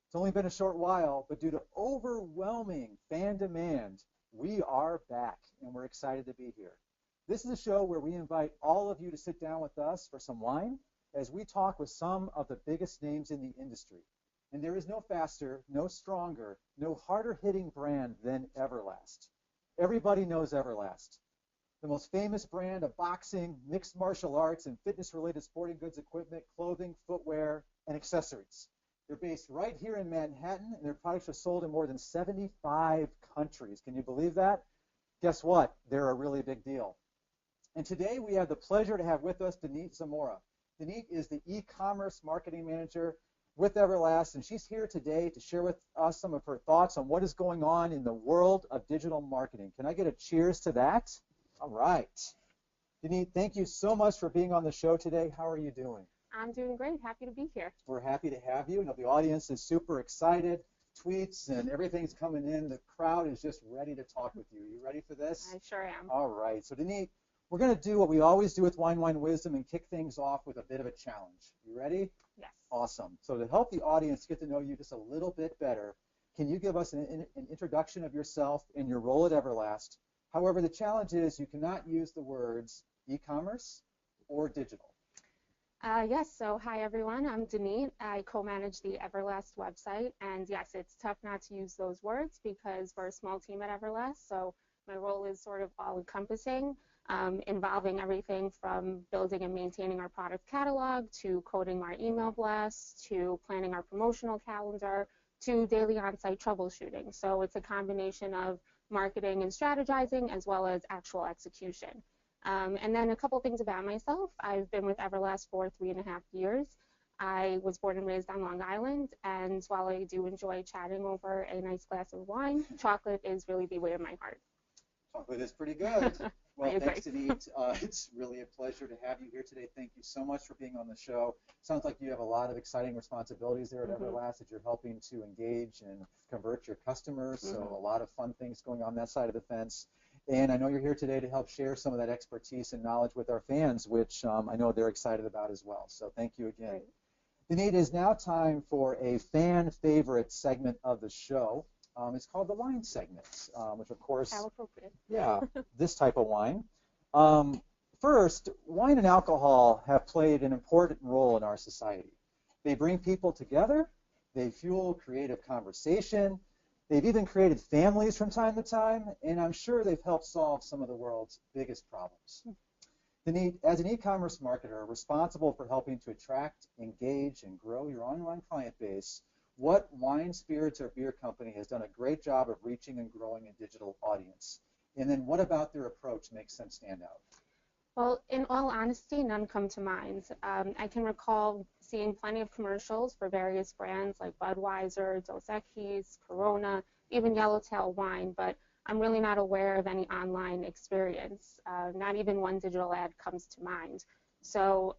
It's only been a short while, but due to overwhelming fan demand, we are back, and we're excited to be here. This is a show where we invite all of you to sit down with us for some wine as we talk with some of the biggest names in the industry. And there is no faster, no stronger, no harder-hitting brand than Everlast. Everybody knows Everlast, the most famous brand of boxing, mixed martial arts, and fitness-related sporting goods equipment, clothing, footwear, and accessories. They're based right here in Manhattan, and their products are sold in more than 75 countries. Can you believe that? Guess what? They're a really big deal. And today we have the pleasure to have with us Denise Zamora. Denise is the e-commerce marketing manager with Everlast, and she's here today to share with us some of her thoughts on what is going on in the world of digital marketing. Can I get a cheers to that? All right. Denise, thank you so much for being on the show today. How are you doing? I'm doing great. Happy to be here. We're happy to have you. The audience is super excited. Tweets and everything's coming in. The crowd is just ready to talk with you. You ready for this? I sure am. All right. So, Denise, we're going to do what we always do with Whine and Wisdom and kick things off with a bit of a challenge. You ready? Yes. Awesome. So to help the audience get to know you just a little bit better, can you give us an introduction of yourself and your role at Everlast? However, the challenge is you cannot use the words e-commerce or digital. Yes, so hi everyone, I'm Denise. I co-manage the Everlast website, and yes, it's tough not to use those words because we're a small team at Everlast, so my role is sort of all-encompassing, involving everything from building and maintaining our product catalog, to coding our email blasts, to planning our promotional calendar, to daily on-site troubleshooting. So it's a combination of marketing and strategizing as well as actual execution. And then a couple things about myself. I've been with Everlast for 3.5 years. I was born and raised on Long Island, and while I do enjoy chatting over a nice glass of wine, chocolate is really the way of my heart. Chocolate is pretty good. Well, thanks, Denise. It's really a pleasure to have you here today. Thank you so much for being on the show. Sounds like you have a lot of exciting responsibilities there at Everlast that you're helping to engage and convert your customers, so a lot of fun things going on that side of the fence. And I know you're here today to help share some of that expertise and knowledge with our fans, which I know they're excited about as well. So thank you again. Denise, it is now time for a fan favorite segment of the show. It's called the wine segment, which of course, how appropriate. Yeah, this type of wine. First, wine and alcohol have played an important role in our society. They bring people together. They fuel creative conversation. They've even created families from time to time, and I'm sure they've helped solve some of the world's biggest problems. Denise, as an e-commerce marketer responsible for helping to attract, engage, and grow your online client base, what wine, spirits, or beer company has done a great job of reaching and growing a digital audience? And then what about their approach makes them stand out? Well, in all honesty, none come to mind. I can recall seeing plenty of commercials for various brands like Budweiser, Dos Equis, Corona, even Yellowtail wine, but I'm really not aware of any online experience. Not even one digital ad comes to mind. So,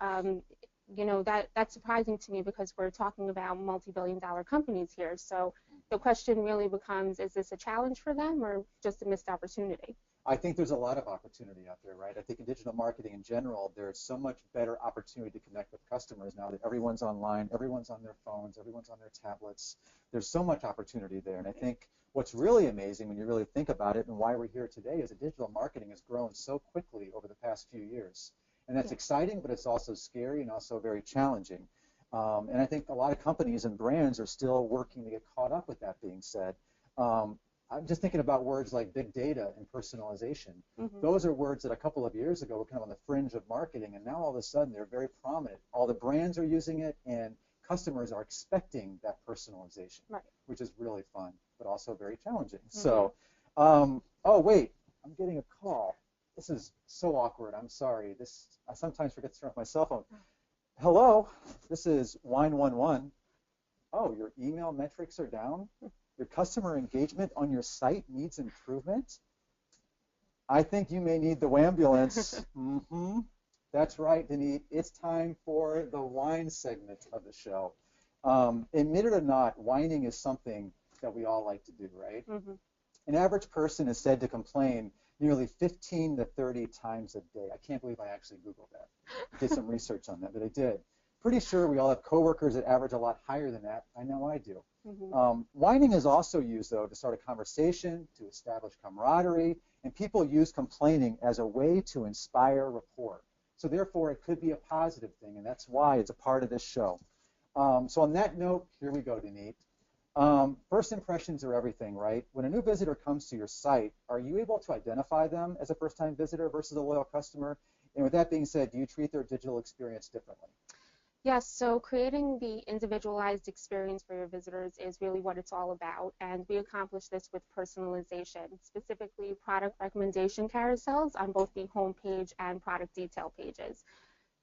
you know, that's surprising to me because we're talking about multi-billion-dollar companies here. So the question really becomes, is this a challenge for them or just a missed opportunity? I think there's a lot of opportunity out there, right? I think in digital marketing in general, there's so much better opportunity to connect with customers now that everyone's online, everyone's on their phones, everyone's on their tablets. There's so much opportunity there. And I think what's really amazing when you really think about it and why we're here today is that digital marketing has grown so quickly over the past few years. And that's exciting, but it's also scary and also very challenging. And I think a lot of companies and brands are still working to get caught up with that being said. I'm just thinking about words like big data and personalization. Those are words that a couple of years ago were kind of on the fringe of marketing, and now all of a sudden they're very prominent. All the brands are using it, and customers are expecting that personalization, which is really fun, but also very challenging. So, oh, wait, I'm getting a call. This is so awkward. I'm sorry. I sometimes forget to turn off my cell phone. Hello, this is Wine11. Oh, your email metrics are down? Your customer engagement on your site needs improvement? I think you may need the wambulance. That's right, Denise. It's time for the wine segment of the show. Admit it or not, whining is something that we all like to do, right? An average person is said to complain nearly 15 to 30 times a day. I can't believe I actually Googled that. I did some research on that, but I did. Pretty sure we all have coworkers that average a lot higher than that. I know I do. Whining is also used, though, to start a conversation, to establish camaraderie, and people use complaining as a way to inspire rapport. So therefore, it could be a positive thing, and that's why it's a part of this show. So on that note, here we go, Denise. First impressions are everything, right? When a new visitor comes to your site, are you able to identify them as a first-time visitor versus a loyal customer? And with that being said, do you treat their digital experience differently? Yes, so creating the individualized experience for your visitors is really what it's all about, and we accomplish this with personalization, specifically product recommendation carousels on both the homepage and product detail pages.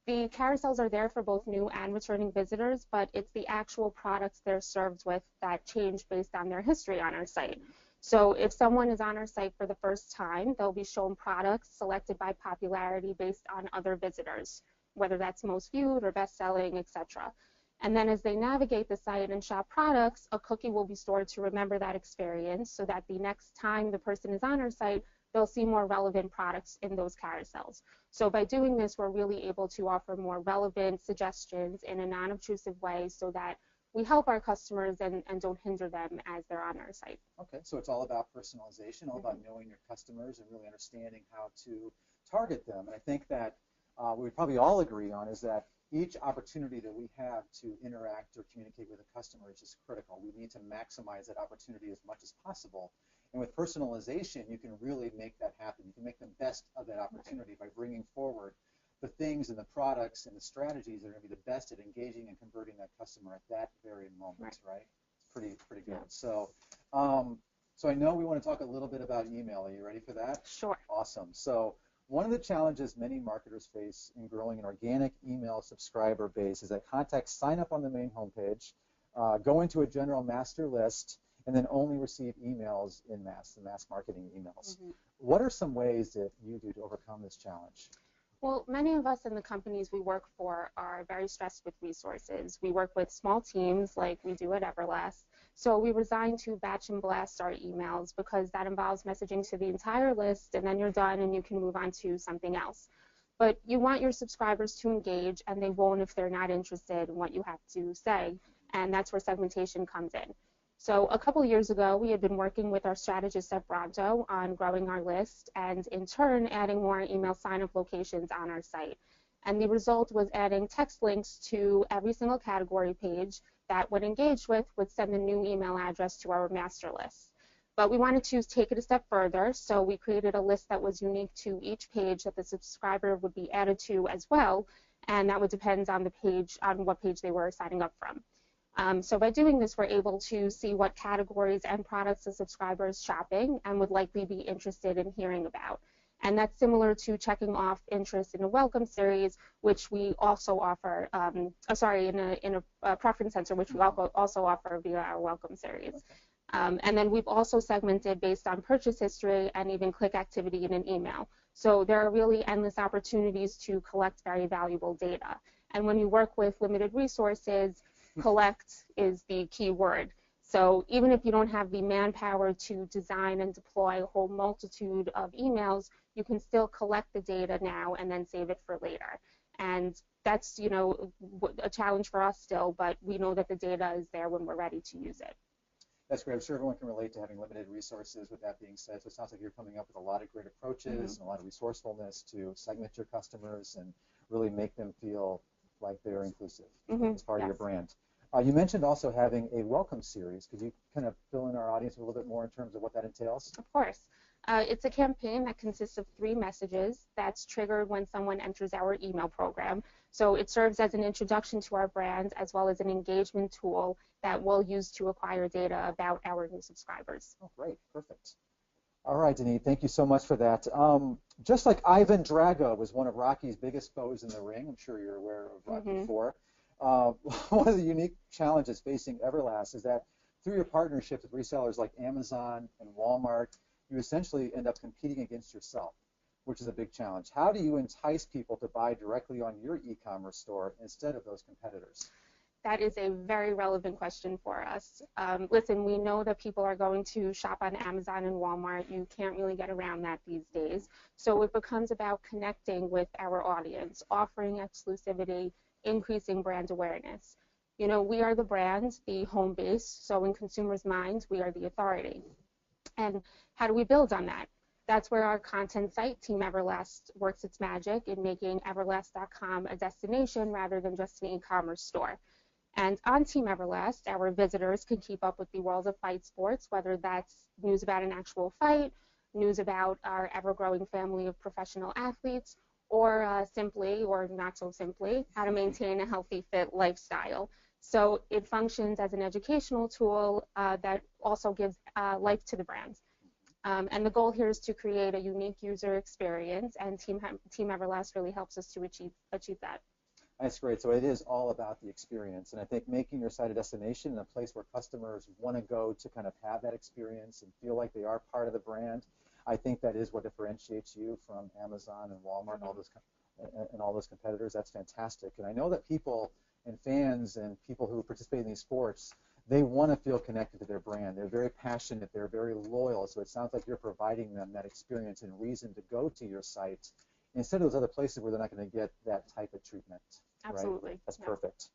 The carousels are there for both new and returning visitors, but it's the actual products they're served with that change based on their history on our site. So if someone is on our site for the first time, they'll be shown products selected by popularity based on other visitors, whether that's most viewed or best-selling, etc. And then as they navigate the site and shop products, a cookie will be stored to remember that experience so that the next time the person is on our site, they'll see more relevant products in those carousels. So by doing this, we're really able to offer more relevant suggestions in a non-obtrusive way so that we help our customers and don't hinder them as they're on our site. Okay, so it's all about personalization, all about knowing your customers and really understanding how to target them. And I think that what we probably all agree on is that each opportunity that we have to interact or communicate with a customer is just critical. We need to maximize that opportunity as much as possible. And with personalization, you can really make that happen. You can make the best of that opportunity by bringing forward the things and the products and the strategies that are going to be the best at engaging and converting that customer at that very moment, right? It's pretty good. Yeah. So I know we want to talk a little bit about email. Are you ready for that? Sure. Awesome. So one of the challenges many marketers face in growing an organic email subscriber base is that contacts sign up on the main homepage, go into a general master list, and then only receive emails in mass, the mass marketing emails. What are some ways that you do to overcome this challenge? Well, many of us in the companies we work for are very stressed with resources. We work with small teams like we do at Everlast. So we resign to batch and blast our emails because that involves messaging to the entire list, and then you're done and you can move on to something else. But you want your subscribers to engage, and they won't if they're not interested in what you have to say, and that's where segmentation comes in. So a couple years ago, we had been working with our strategist at Bronto on growing our list and in turn adding more email sign-up locations on our site. And the result was adding text links to every single category page that, when engaged with, would send a new email address to our master list. But we wanted to take it a step further, so we created a list that was unique to each page that the subscriber would be added to as well, and that would depend on the page, on what page they were signing up from. So by doing this, we're able to see what categories and products the subscriber is shopping and would likely be interested in hearing about. And that's similar to checking off interest in a welcome series, which we also offer, in a preference center, which we also offer via our welcome series. And then we've also segmented based on purchase history and even click activity in an email. So there are really endless opportunities to collect very valuable data. And when you work with limited resources, collect is the key word. So even if you don't have the manpower to design and deploy a whole multitude of emails, you can still collect the data now and then save it for later. And that's, a challenge for us still, but we know that the data is there when we're ready to use it. That's great. I'm sure everyone can relate to having limited resources. With that being said, so it sounds like you're coming up with a lot of great approaches and a lot of resourcefulness to segment your customers and really make them feel like they're inclusive as part of your brand. You mentioned also having a welcome series. Could you kind of fill in our audience a little bit more in terms of what that entails? Of course. It's a campaign that consists of 3 messages that's triggered when someone enters our email program. So it serves as an introduction to our brand as well as an engagement tool that we'll use to acquire data about our new subscribers. Oh, great. Perfect. All right, Denise, thank you so much for that. Just like Ivan Drago was one of Rocky's biggest foes in the ring, I'm sure you're aware of Rocky IV. One of the unique challenges facing Everlast is that through your partnerships with resellers like Amazon and Walmart, you essentially end up competing against yourself, which is a big challenge. How do you entice people to buy directly on your e-commerce store instead of those competitors? That is a very relevant question for us. Listen, we know that people are going to shop on Amazon and Walmart. You can't really get around that these days. So it becomes about connecting with our audience, offering exclusivity, increasing brand awareness. You know, we are the brand, the home base, so in consumers' minds, we are the authority. And how do we build on that? That's where our content site, Team Everlast, works its magic in making Everlast.com a destination rather than just an e-commerce store. And on Team Everlast, our visitors can keep up with the world of fight sports, whether that's news about an actual fight, news about our ever-growing family of professional athletes, or simply, or not so simply, how to maintain a healthy, fit lifestyle. So it functions as an educational tool that also gives life to the brand. And the goal here is to create a unique user experience, and Team Everlast really helps us to achieve that. That's great. So it is all about the experience. And I think making your site a destination and a place where customers want to go to kind of have that experience and feel like they are part of the brand, I think that is what differentiates you from Amazon and Walmart and all those competitors. That's fantastic. And I know that people and fans and people who participate in these sports, they want to feel connected to their brand. They're very passionate. They're very loyal. So it sounds like you're providing them that experience and reason to go to your site instead of those other places where they're not going to get that type of treatment. Absolutely. Right? That's yeah. perfect.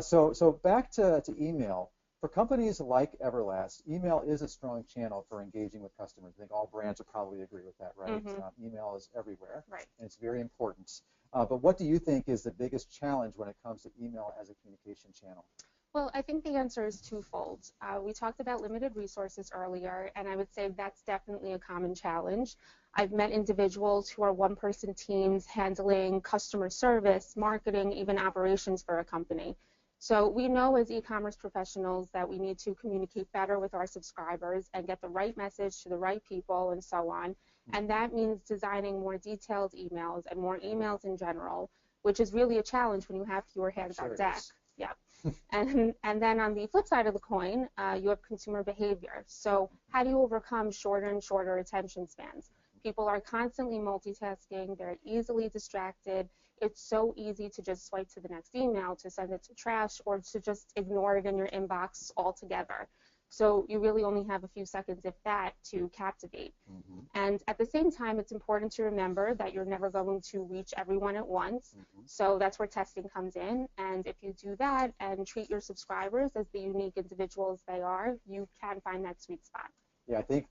So back to email. For companies like Everlast, email is a strong channel for engaging with customers. I think all brands would probably agree with that, right? Mm-hmm. Email is everywhere, right. And it's very important. But what do you think is the biggest challenge when it comes to email as a communication channel? Well, I think the answer is twofold. We talked about limited resources earlier, and I would say that's definitely a common challenge. I've met individuals who are one-person teams handling customer service, marketing, even operations for a company. So we know as e-commerce professionals that we need to communicate better with our subscribers and get the right message to the right people and so on. And that means designing more detailed emails and more emails in general, which is really a challenge when you have fewer hands on deck. Yeah. And then on the flip side of the coin, you have consumer behavior. So how do you overcome shorter and shorter attention spans? People are constantly multitasking. They're easily distracted. It's so easy to just swipe to the next email, to send it to trash, or to just ignore it in your inbox altogether. So you really only have a few seconds, if that, to captivate. Mm-hmm. And at the same time, it's important to remember that you're never going to reach everyone at once. Mm-hmm. So that's where testing comes in. And if you do that and treat your subscribers as the unique individuals they are, you can find that sweet spot. Yeah, I think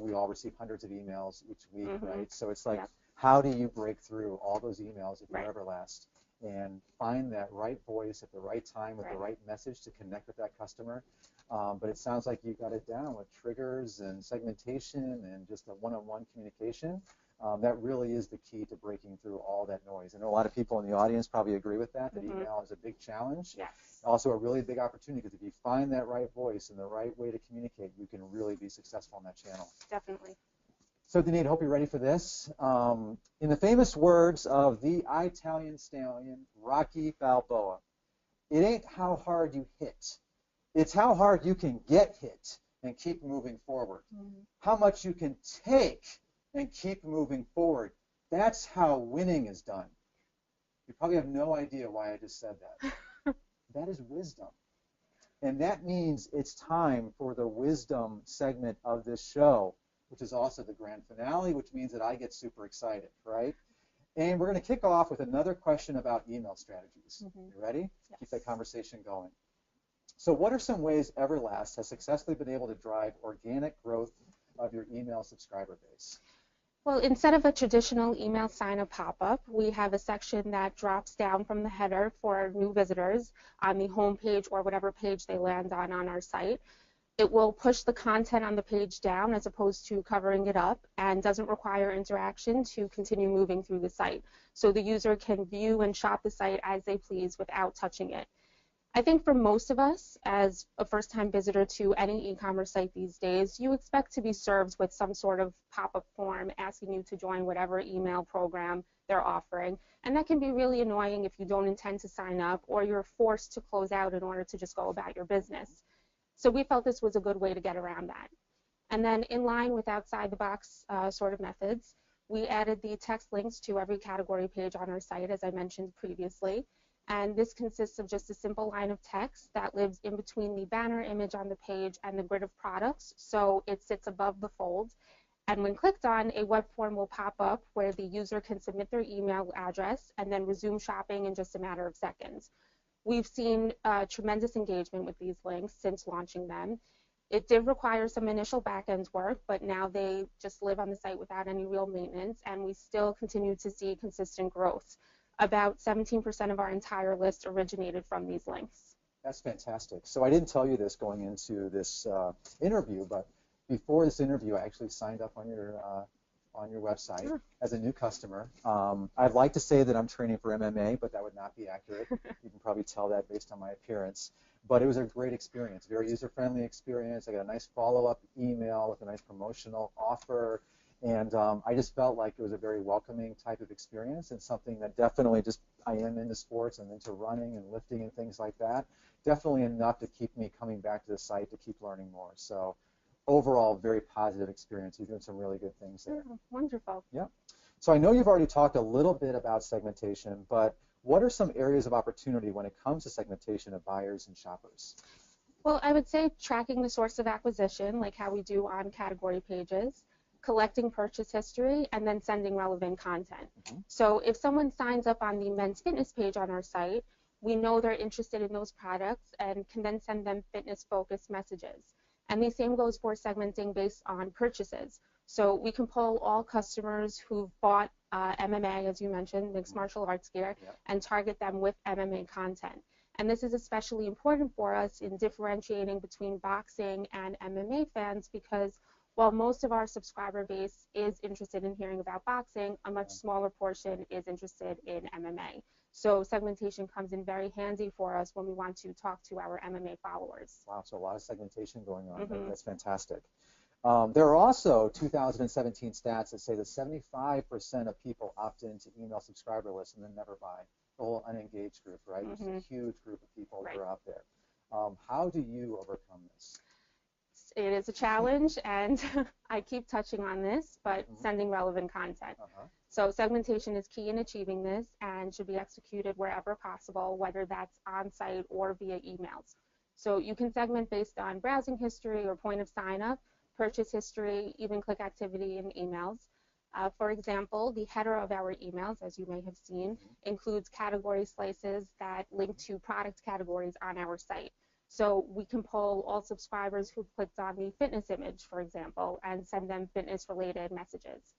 we all receive hundreds of emails each week, Mm-hmm. right? So it's like, Yep. How do you break through all those emails if Right. you're Everlast and find that right voice at the right time with Right. the right message to connect with that customer? But it sounds like you got it down with triggers and segmentation and just a one-on-one communication. That really is the key to breaking through all that noise. I know a lot of people in the audience probably agree with that Mm-hmm. email is a big challenge. Yes. Also a really big opportunity, because if you find that right voice and the right way to communicate, you can really be successful on that channel. Definitely. So Denise, I hope you're ready for this. In the famous words of the Italian stallion, Rocky Balboa, it ain't how hard you hit, it's how hard you can get hit and keep moving forward. Mm-hmm. How much you can take and keep moving forward. That's how winning is done. You probably have no idea why I just said that. That is wisdom. And that means it's time for the wisdom segment of this show, which is also the grand finale, which means that I get super excited, right? And we're going to kick off with another question about email strategies. Mm-hmm. You ready? Yes. Keep that conversation going. So what are some ways Everlast has successfully been able to drive organic growth of your email subscriber base? Well, instead of a traditional email sign-up pop-up, we have a section that drops down from the header for new visitors on the home page or whatever page they land on our site. It will push the content on the page down as opposed to covering it up, and doesn't require interaction to continue moving through the site. So the user can view and shop the site as they please without touching it. I think for most of us, as a first-time visitor to any e-commerce site these days, you expect to be served with some sort of pop-up form asking you to join whatever email program they're offering. And that can be really annoying if you don't intend to sign up or you're forced to close out in order to just go about your business. So we felt this was a good way to get around that. And then in line with outside-the-box sort of methods, we added the text links to every category page on our site, as I mentioned previously. And this consists of just a simple line of text that lives in between the banner image on the page and the grid of products, so it sits above the fold. And when clicked on, a web form will pop up where the user can submit their email address and then resume shopping in just a matter of seconds. we've seen tremendous engagement with these links since launching them. It did require some initial back-end work, but now they just live on the site without any real maintenance, and we still continue to see consistent growth. About 17% of our entire list originated from these links. That's fantastic. So I didn't tell you this going into this interview, but before this interview, I actually signed up on your website as a new customer. I'd like to say that I'm training for MMA, but that would not be accurate. You can probably tell that based on my appearance. But it was a great experience, very user-friendly experience. I got a nice follow-up email with a nice promotional offer. And I just felt like it was a very welcoming type of experience and something that definitely just, I am into sports and into running and lifting and things like that. Definitely enough to keep me coming back to the site to keep learning more. So overall, very positive experience. You're doing some really good things there. Yeah, wonderful. Yeah. So I know you've already talked a little bit about segmentation, but what are some areas of opportunity when it comes to segmentation of buyers and shoppers? Well, I would say tracking the source of acquisition, like how we do on category pages, collecting purchase history, and then sending relevant content. So if someone signs up on the men's fitness page on our site, we know they're interested in those products and can then send them fitness-focused messages. And the same goes for segmenting based on purchases. So we can poll all customers who've bought MMA, as you mentioned, mixed martial arts gear, and target them with MMA content. And this is especially important for us in differentiating between boxing and MMA fans, because while most of our subscriber base is interested in hearing about boxing, a much smaller portion is interested in MMA. So segmentation comes in very handy for us when we want to talk to our MMA followers. Wow, so a lot of segmentation going on. That's fantastic. There are also 2017 stats that say that 75% of people opt into email subscriber lists and then never buy. The whole unengaged group, right? Which is a huge group of people that are out there. How do you overcome this? It is a challenge, and I keep touching on this, but sending relevant content. So segmentation is key in achieving this and should be executed wherever possible, whether that's on-site or via emails. So you can segment based on browsing history or point of sign-up, purchase history, even click activity in emails. For example, the header of our emails, as you may have seen, includes category slices that link to product categories on our site. So we can poll all subscribers who clicked on the fitness image, for example, and send them fitness-related messages.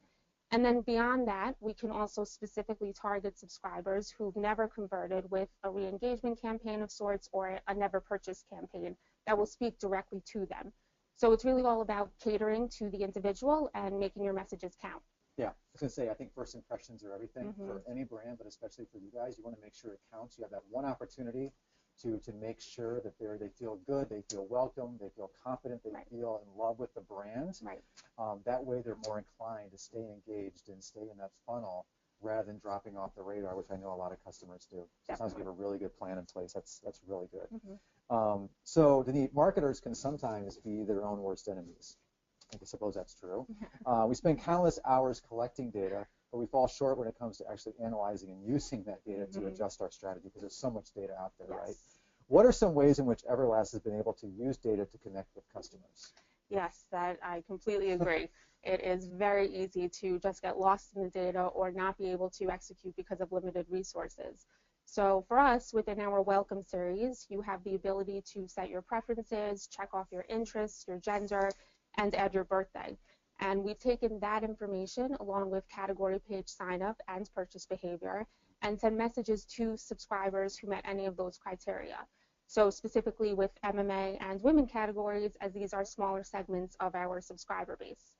And then beyond that, we can also specifically target subscribers who've never converted with a re-engagement campaign of sorts or a never purchased campaign that will speak directly to them. So it's really all about catering to the individual and making your messages count. Yeah, I was going to say, I think first impressions are everything for any brand, but especially for you guys. You want to make sure it counts. You have that one opportunity to make sure that they feel good, they feel welcome, they feel confident, they feel in love with the brand. That way they're more inclined to stay engaged and stay in that funnel rather than dropping off the radar, which I know a lot of customers do. So it sounds like you have a really good plan in place. That's really good. So Denise, marketers can sometimes be their own worst enemies. I suppose that's true. We spend countless hours collecting data, but we fall short when it comes to actually analyzing and using that data to adjust our strategy, because there's so much data out there, right? What are some ways in which Everlast has been able to use data to connect with customers? Yes, that I completely agree. It is very easy to just get lost in the data or not be able to execute because of limited resources. So for us, within our Welcome series, you have the ability to set your preferences, check off your interests, your gender, and add your birthday. And we've taken that information along with category page sign up and purchase behavior and send messages to subscribers who met any of those criteria. So specifically with MMA and women categories, as these are smaller segments of our subscriber base.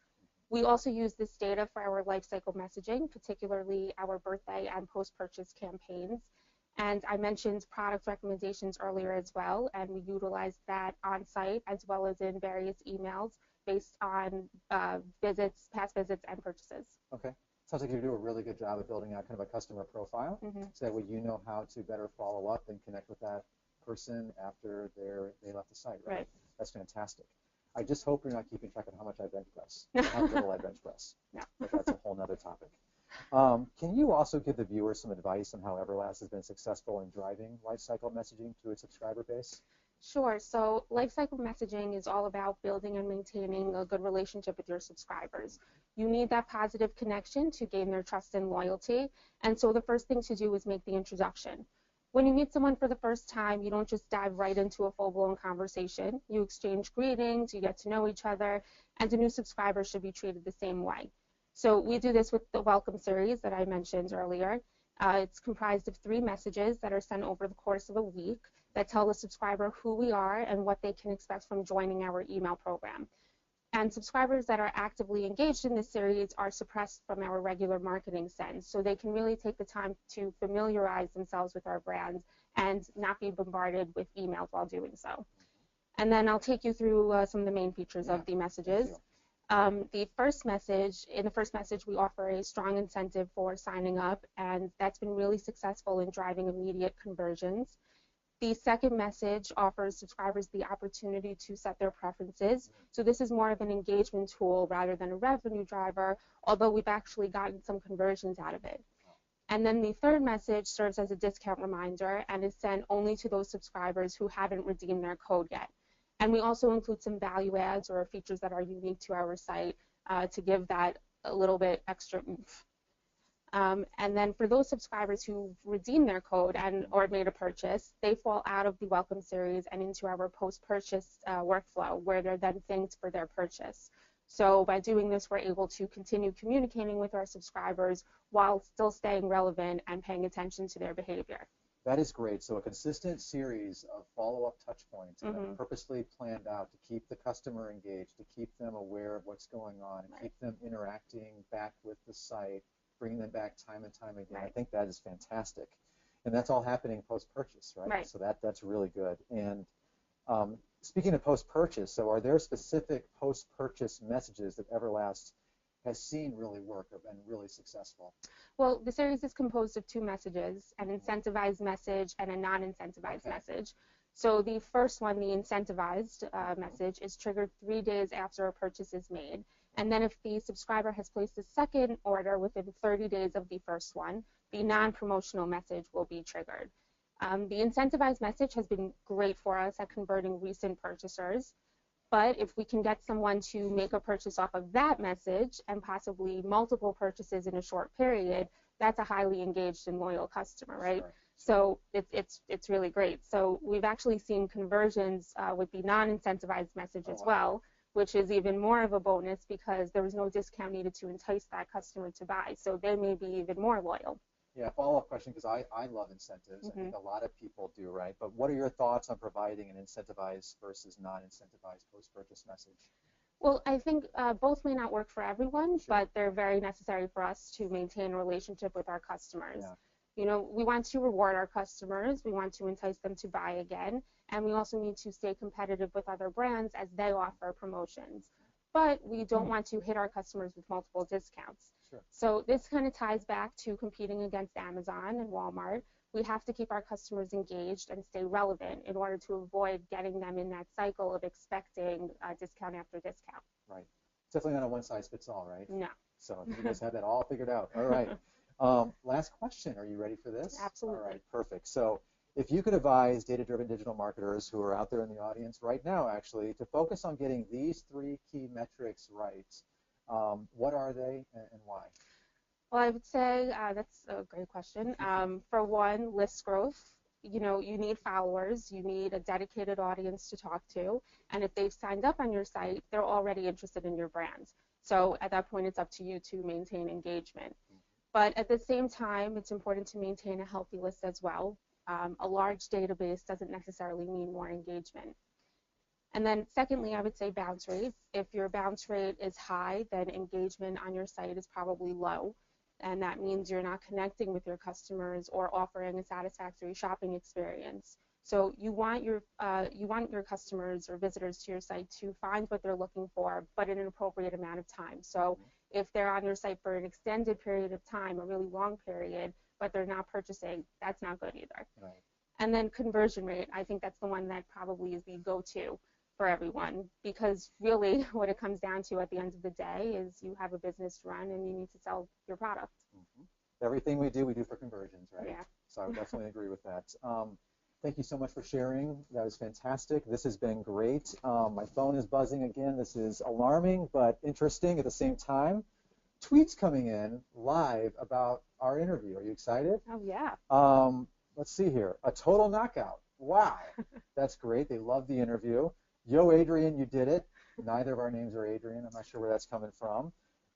We also use this data for our lifecycle messaging, particularly our birthday and post-purchase campaigns. And I mentioned product recommendations earlier as well, and we utilize that on site as well as in various emails based on visits, past visits, and purchases. Okay. Sounds like you do a really good job of building out kind of a customer profile, so that way you know how to better follow up and connect with that person after they left the site, right? That's fantastic. I just hope you're not keeping track of how much I bench press, how little I bench press. But that's a whole nother topic. Can you also give the viewers some advice on how Everlast has been successful in driving lifecycle messaging to its subscriber base? Sure. So lifecycle messaging is all about building and maintaining a good relationship with your subscribers. You need that positive connection to gain their trust and loyalty. And so the first thing to do is make the introduction. When you meet someone for the first time, you don't just dive right into a full-blown conversation. You exchange greetings, you get to know each other, and a new subscriber should be treated the same way. So we do this with the welcome series that I mentioned earlier. It's comprised of 3 messages that are sent over the course of a week that tell the subscriber who we are and what they can expect from joining our email program. And subscribers that are actively engaged in this series are suppressed from our regular marketing send, so they can really take the time to familiarize themselves with our brand and not be bombarded with emails while doing so. And then I'll take you through some of the main features of the messages. In the first message, we offer a strong incentive for signing up, and that's been really successful in driving immediate conversions. The second message offers subscribers the opportunity to set their preferences. So this is more of an engagement tool rather than a revenue driver, although we've actually gotten some conversions out of it. And then the third message serves as a discount reminder and is sent only to those subscribers who haven't redeemed their code yet. And we also include some value adds or features that are unique to our site to give that a little bit extra oomph. And then for those subscribers who redeemed their code or made a purchase, they fall out of the welcome series and into our post-purchase workflow, where they're then thanked for their purchase. So by doing this, we're able to continue communicating with our subscribers while still staying relevant and paying attention to their behavior. That is great. So a consistent series of follow-up touch points that are purposely planned out to keep the customer engaged, to keep them aware of what's going on, and keep them interacting back with the site, bringing them back time and time again. I think that is fantastic. And that's all happening post-purchase, right? So that's really good. And speaking of post-purchase, so are there specific post-purchase messages that Everlast has seen really work and really successful? Well, the series is composed of 2 messages, an incentivized message and a non-incentivized message. So the first one, the incentivized message, is triggered 3 days after a purchase is made. And then if the subscriber has placed a second order within 30 days of the first one, the non-promotional message will be triggered. The incentivized message has been great for us at converting recent purchasers. But if we can get someone to make a purchase off of that message and possibly multiple purchases in a short period, that's a highly engaged and loyal customer, right? So it's really great. So we've actually seen conversions with the non-incentivized message as well, which is even more of a bonus because there was no discount needed to entice that customer to buy. So they may be even more loyal. Yeah, follow-up question, because I love incentives. I think a lot of people do, right? But what are your thoughts on providing an incentivized versus non-incentivized post-purchase message? Well, I think both may not work for everyone, but they're very necessary for us to maintain a relationship with our customers. You know, we want to reward our customers, we want to entice them to buy again, and we also need to stay competitive with other brands as they offer promotions. But we don't want to hit our customers with multiple discounts. So this kind of ties back to competing against Amazon and Walmart. We have to keep our customers engaged and stay relevant in order to avoid getting them in that cycle of expecting discount after discount. Right. It's definitely not a one-size-fits-all, right? No. So you guys have that all figured out. All right. Last question. Are you ready for this? Absolutely. All right. Perfect. So if you could advise data-driven digital marketers who are out there in the audience right now, actually, to focus on getting these 3 key metrics right, what are they and why? Well, I would say that's a great question. For one, list growth. You know, you need followers, you need a dedicated audience to talk to, and if they've signed up on your site, they're already interested in your brand. So at that point, it's up to you to maintain engagement. But at the same time, it's important to maintain a healthy list as well. A large database doesn't necessarily mean more engagement. And then secondly, I would say bounce rate. If your bounce rate is high, then engagement on your site is probably low. And that means you're not connecting with your customers or offering a satisfactory shopping experience. So you want your customers or visitors to your site to find what they're looking for, but in an appropriate amount of time. So if they're on your site for an extended period of time, a really long period, but they're not purchasing, that's not good either. And then conversion rate, I think that's the one that probably is the go-to for everyone, because really what it comes down to at the end of the day is you have a business to run and you need to sell your product. Everything we do for conversions, right? Yeah. So I would definitely agree with that. Thank you so much for sharing. That was fantastic. This has been great. My phone is buzzing again. This is alarming but interesting at the same time. Tweets coming in live about our interview. Are you excited? Oh, yeah. let's see here. A total knockout. Wow. That's great. They love the interview. Yo, Adrian, you did it. Neither of our names are Adrian. I'm not sure where that's coming from.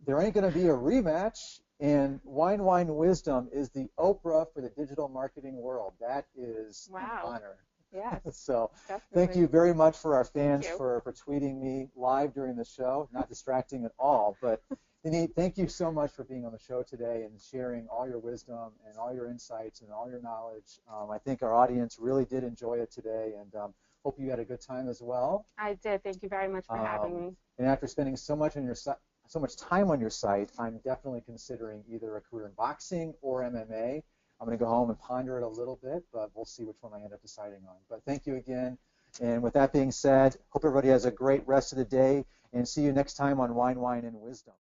There ain't going to be a rematch, and Whine Wisdom is the Oprah for the digital marketing world. That is an honor. Yes. So definitely. thank you very much for our fans for tweeting me live during the show. Not distracting at all, but Denise, thank you so much for being on the show today and sharing all your wisdom and all your insights and all your knowledge. I think our audience really did enjoy it today, and hope you had a good time as well. I did. Thank you very much for having me. And after spending so much much time on your site, I'm definitely considering either a career in boxing or MMA. I'm going to go home and ponder it a little bit, but we'll see which one I end up deciding on. But thank you again. And with that being said, hope everybody has a great rest of the day, and see you next time on Whine and Wisdom.